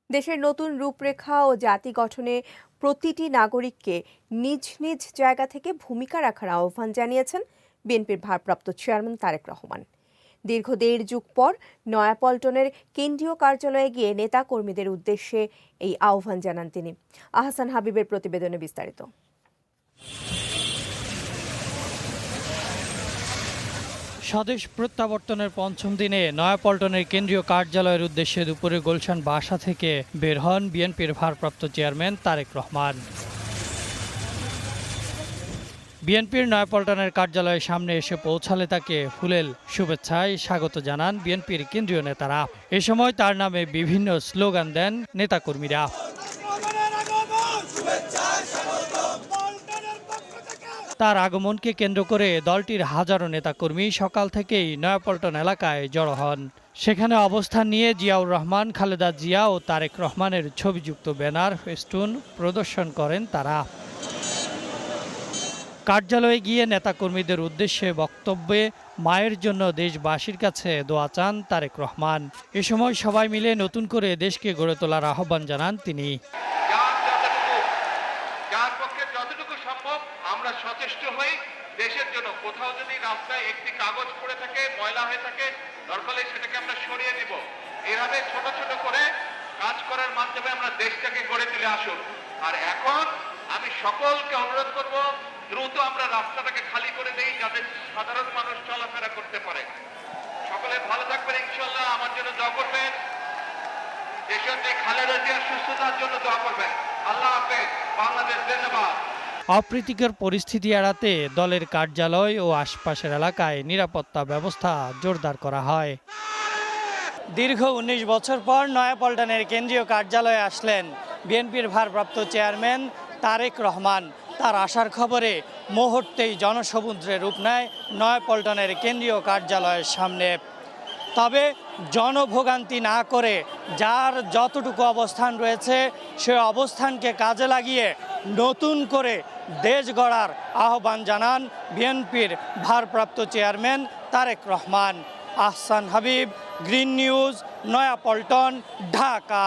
দেশের নতুন রূপরেখা ও জাতি গঠনে প্রতিটি নাগরিককে নিজ নিজ জায়গা থেকে ভূমিকা রাখার আহ্বান জানিয়েছেন বিএনপির ভারপ্রাপ্ত চেয়ারম্যান তারেক রহমান। দীর্ঘ ১.৫ যুগ পর নয়াপল্টনের কেন্দ্রীয় কার্যালয়ে গিয়ে নেতা কর্মীদের উদ্দেশ্যে এই আহ্বান জানান তিনি। আহসান হাবিবের প্রতিবেদনে বিস্তারিত। স্বদেশ প্রত্যাবর্তনের পঞ্চম দিনে নয়াপল্টনের কেন্দ্রীয় কার্যালয়ের উদ্দেশ্যে দুপুরে গুলশান বাসা থেকে বের হন বিএনপির ভারপ্রাপ্ত চেয়ারম্যান তারেক রহমান। বিএনপির নয়াপল্টনের কার্যালয়ের সামনে এসে পৌঁছালে তাকে ফুলেল শুভেচ্ছায় স্বাগত জানান বিএনপির কেন্দ্রীয় নেতারা। এ সময় তার নামে বিভিন্ন স্লোগান দেন নেতাকর্মীরা। তার আগমনকে কেন্দ্র করে দলটির হাজারো নেতাকর্মী সকাল থেকেই নয়াপল্টন এলাকায় জড়ো হন। সেখানে অবস্থান নিয়ে জিয়াউর রহমান, খালেদা জিয়া ও তারেক রহমানের ছবিযুক্ত ব্যানার, ফেস্টুন প্রদর্শন করেন তারা। কার্যালয়ে গিয়ে নেতাকর্মীদের উদ্দেশ্যে বক্তব্যে মায়ের জন্য দেশবাসীর কাছে দোয়া চান তারেক রহমান। এ সময় সবাই মিলে নতুন করে দেশকে গড়ে তোলার আহ্বান জানান তিনি। যতটুকু সম্ভব আমরা সচেষ্ট হই দেশের জন্য। কোথাও যদি রাস্তায় একটি কাগজ পড়ে থাকে, ময়লা হয়ে থাকে, দরকার হলে সেটাকে আমরা সরিয়ে দিব। এভাবে ছোট ছোট করে কাজ করার মাধ্যমে আমরা দেশটাকে গড়ে তুলে আসুন। আর এখন আমি সকলকে অনুরোধ করব, দ্রুত আমরা রাস্তাটাকে খালি করে দেই যাতে সাধারণ মানুষ চলাফেরা করতে পারে। সকলে ভালো থাকবেন ইনশাআল্লাহ। আমার জন্য দোয়া করবেন। দেশের খালেদা জিয়ার সুস্থতার জন্য দোয়া করবেন। আল্লাহ হাফেজ। বাংলাদেশ জিন্দাবাদ। অপ্রীতিকর পরিস্থিতি এড়াতে দলের কার্যালয় ও আশপাশের এলাকায় নিরাপত্তা ব্যবস্থা জোরদার করা হয়। দীর্ঘ ১৯ বছর পর নয়াপল্টনের কেন্দ্রীয় কার্যালয়ে আসলেন বিএনপির ভারপ্রাপ্ত চেয়ারম্যান তারেক রহমান। তার আসার খবরে মুহূর্তেই জনসমুদ্রে রূপ নেয় নয়াপল্টনের কেন্দ্রীয় কার্যালয়ের সামনে। তবে জনভোগান্তি না করে যার যতটুকু অবস্থান রয়েছে সে অবস্থানকে কাজে লাগিয়ে নতুন করে দেশ গড়ার আহ্বান জানান বিএনপির ভারপ্রাপ্ত chairman Tarique Rahman. Ahsan Habib, Green News, Nayapaltan, Dhaka.